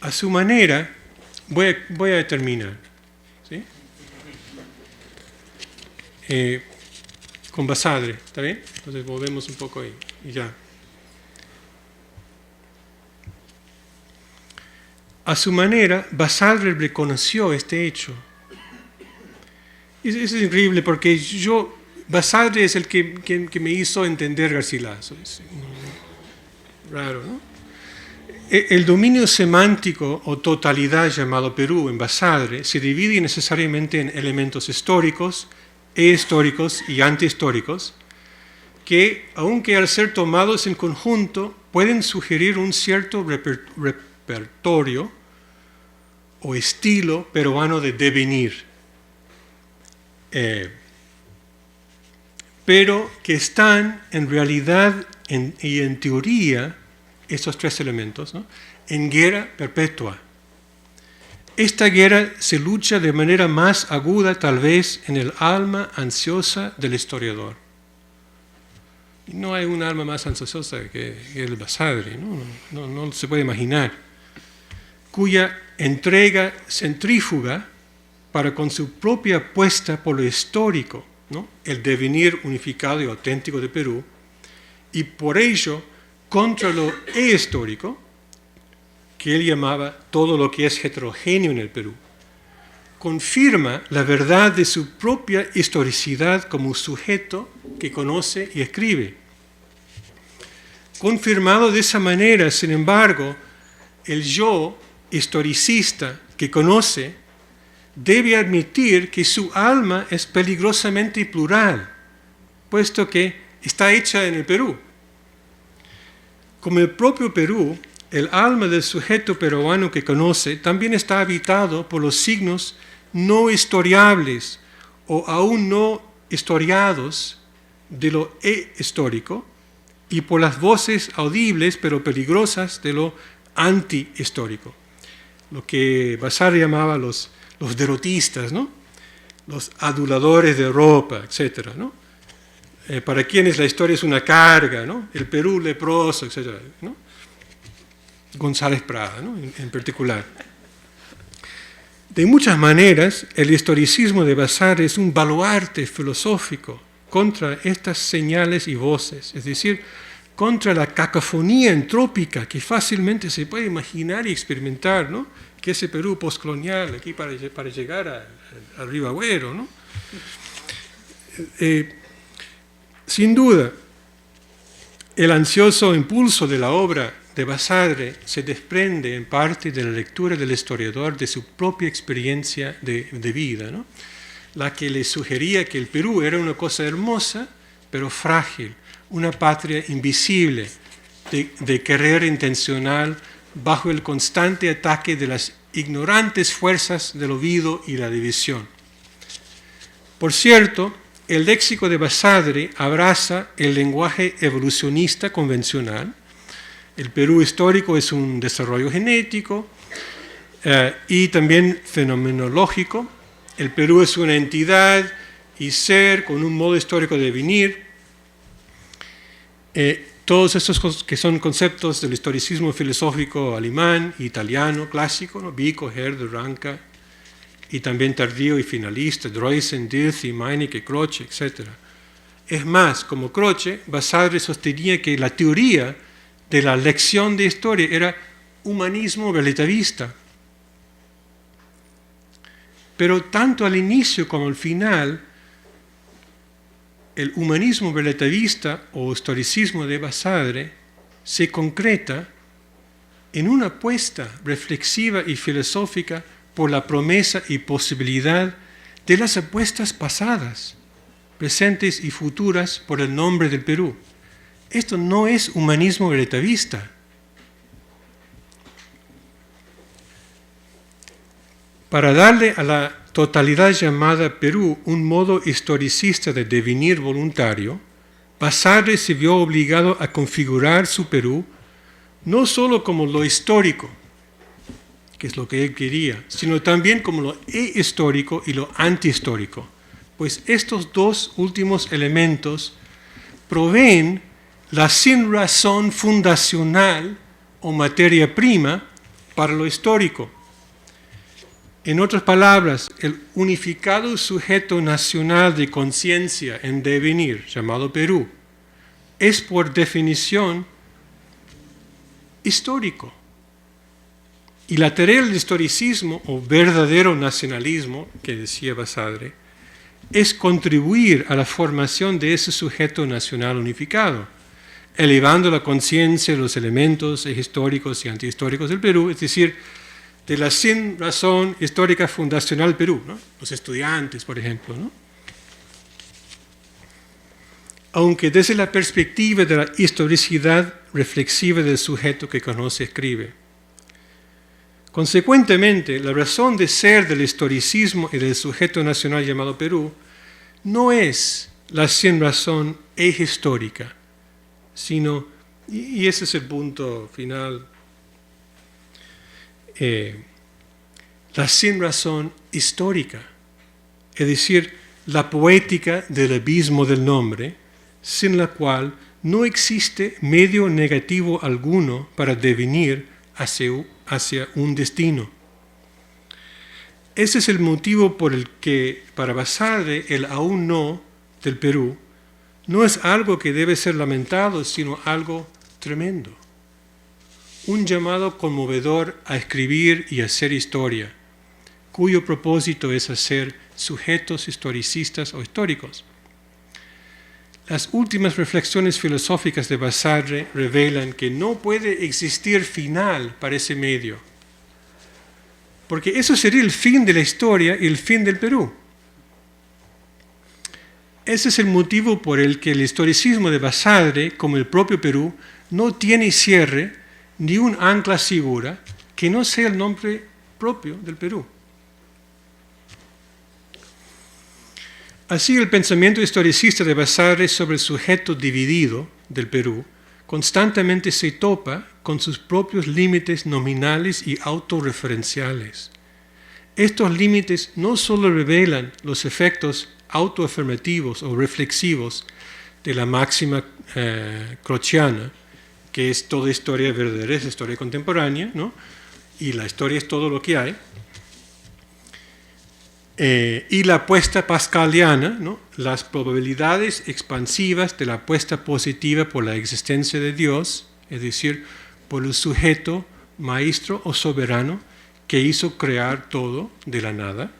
A su manera, voy a terminar, ¿sí? Con Basadre, ¿está bien? Entonces volvemos un poco ahí y ya. A su manera, Basadre reconoció este hecho. Es increíble porque Basadre es el que me hizo entender Garcilaso. Es raro, ¿no? El dominio semántico o totalidad llamado Perú en Basadre se divide necesariamente en elementos históricos, ehistóricos y antihistóricos, que, aunque al ser tomados en conjunto, pueden sugerir un cierto repertorio o estilo peruano de devenir, pero que están en realidad y en teoría, estos tres elementos, ¿no?, en guerra perpetua. Esta guerra se lucha de manera más aguda tal vez en el alma ansiosa del historiador. No hay un alma más ansiosa que el Basadre, no se puede imaginar, cuya entrega centrífuga para con su propia apuesta por lo histórico, ¿no?, el devenir unificado y auténtico de Perú, y por ello contra lo histórico, que él llamaba todo lo que es heterogéneo en el Perú, confirma la verdad de su propia historicidad como sujeto que conoce y escribe. Confirmado de esa manera, sin embargo, el yo historicista que conoce debe admitir que su alma es peligrosamente plural, puesto que está hecha en el Perú. Como el propio Perú, el alma del sujeto peruano que conoce también está habitado por los signos no historiables o aún no historiados de lo histórico y por las voces audibles pero peligrosas de lo antihistórico, lo que Basadre llamaba los derotistas, ¿no?, los aduladores de Europa, etc., ¿no?, para quienes la historia es una carga, ¿no?, el Perú leproso, etc., ¿no?, González Prada, ¿no?, en particular. De muchas maneras, el historicismo de Basadre es un baluarte filosófico contra estas señales y voces, es decir, contra la cacofonía entrópica que fácilmente se puede imaginar y experimentar, ¿no?, que ese Perú postcolonial, aquí para llegar al río Agüero, ¿no? Sin duda, el ansioso impulso de la obra de Basadre se desprende en parte de la lectura del historiador de su propia experiencia de vida, ¿no? La que le sugería que el Perú era una cosa hermosa, pero frágil, una patria invisible, de querer intencional, bajo el constante ataque de las ignorantes fuerzas del olvido y la división. Por cierto, el léxico de Basadre abraza el lenguaje evolucionista convencional. El Perú histórico es un desarrollo genético y también fenomenológico. El Perú es una entidad y ser con un modo histórico de devenir. Todos estos que son conceptos del historicismo filosófico alemán, italiano, clásico, ¿no? Vico, Herder, Ranca, y también tardío y finalista, Droysen, Dilthey, Meinecke, Croce, etc. Es más, como Croce, Basadre sostenía que la teoría de la lección de historia era humanismo relativista. Pero tanto al inicio como al final, el humanismo relativista o historicismo de Basadre se concreta en una apuesta reflexiva y filosófica por la promesa y posibilidad de las apuestas pasadas, presentes y futuras por el nombre del Perú. Esto no es humanismo relativista. Para darle a la totalidad llamada Perú un modo historicista de devenir voluntario, Basadre se vio obligado a configurar su Perú no solo como lo histórico, que es lo que él quería, sino también como lo histórico y lo antihistórico, pues estos dos últimos elementos proveen la sinrazón fundacional o materia prima para lo histórico. En otras palabras, el unificado sujeto nacional de conciencia en devenir, llamado Perú, es por definición histórico. Y la tarea del historicismo, o verdadero nacionalismo, que decía Basadre, es contribuir a la formación de ese sujeto nacional unificado, elevando la conciencia de los elementos históricos y antihistóricos del Perú, es decir, de la sin razón histórica fundacional del Perú, ¿no? Los estudiantes, por ejemplo, ¿no? Aunque desde la perspectiva de la historicidad reflexiva del sujeto que conoce y escribe. Consecuentemente, la razón de ser del historicismo y del sujeto nacional llamado Perú no es la sinrazón histórica, sino, y ese es el punto final, la sinrazón histórica, es decir, la poética del abismo del nombre, sin la cual no existe medio negativo alguno para devenir hacia un destino. Ese es el motivo por el que, para Basadre, el aún no del Perú no es algo que debe ser lamentado, sino algo tremendo. Un llamado conmovedor a escribir y hacer historia, cuyo propósito es hacer sujetos historicistas o históricos. Las últimas reflexiones filosóficas de Basadre revelan que no puede existir final para ese medio, porque eso sería el fin de la historia y el fin del Perú. Ese es el motivo por el que el historicismo de Basadre, como el propio Perú, no tiene cierre ni un ancla segura que no sea el nombre propio del Perú. Así, el pensamiento historicista de Basadre sobre el sujeto dividido del Perú constantemente se topa con sus propios límites nominales y autorreferenciales. Estos límites no solo revelan los efectos autoafirmativos o reflexivos de la máxima crociana, que es toda historia verdadera, es historia contemporánea, ¿no? Y la historia es todo lo que hay, y la apuesta pascaliana, ¿no? Las probabilidades expansivas de la apuesta positiva por la existencia de Dios, es decir, por el sujeto maestro o soberano que hizo crear todo de la nada.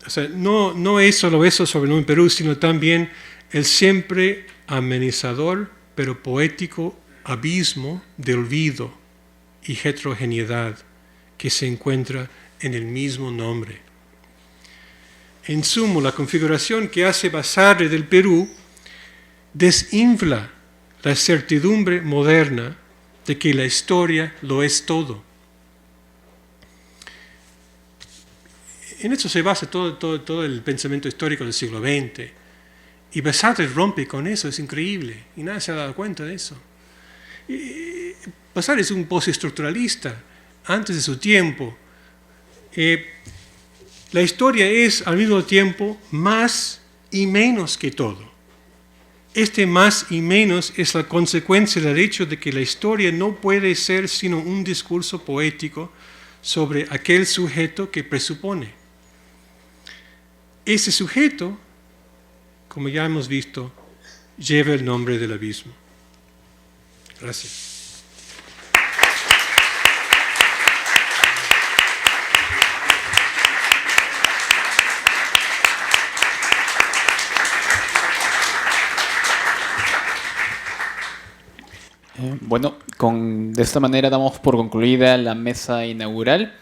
O sea, no es solo eso sobre el Perú, sino también el siempre amenizador, pero poético abismo de olvido y heterogeneidad que se encuentra en el mismo nombre. En sumo, la configuración que hace Basadre del Perú desinfla la certidumbre moderna de que la historia lo es todo. En eso se basa todo el pensamiento histórico del siglo XX. Y Basadre rompe con eso, es increíble, y nadie se ha dado cuenta de eso. Basadre es un postestructuralista, antes de su tiempo. La historia es al mismo tiempo más y menos que todo. Este más y menos es la consecuencia del hecho de que la historia no puede ser sino un discurso poético sobre aquel sujeto que presupone. Ese sujeto, como ya hemos visto, lleva el nombre del abismo. Gracias. Bueno, de esta manera damos por concluida la mesa inaugural.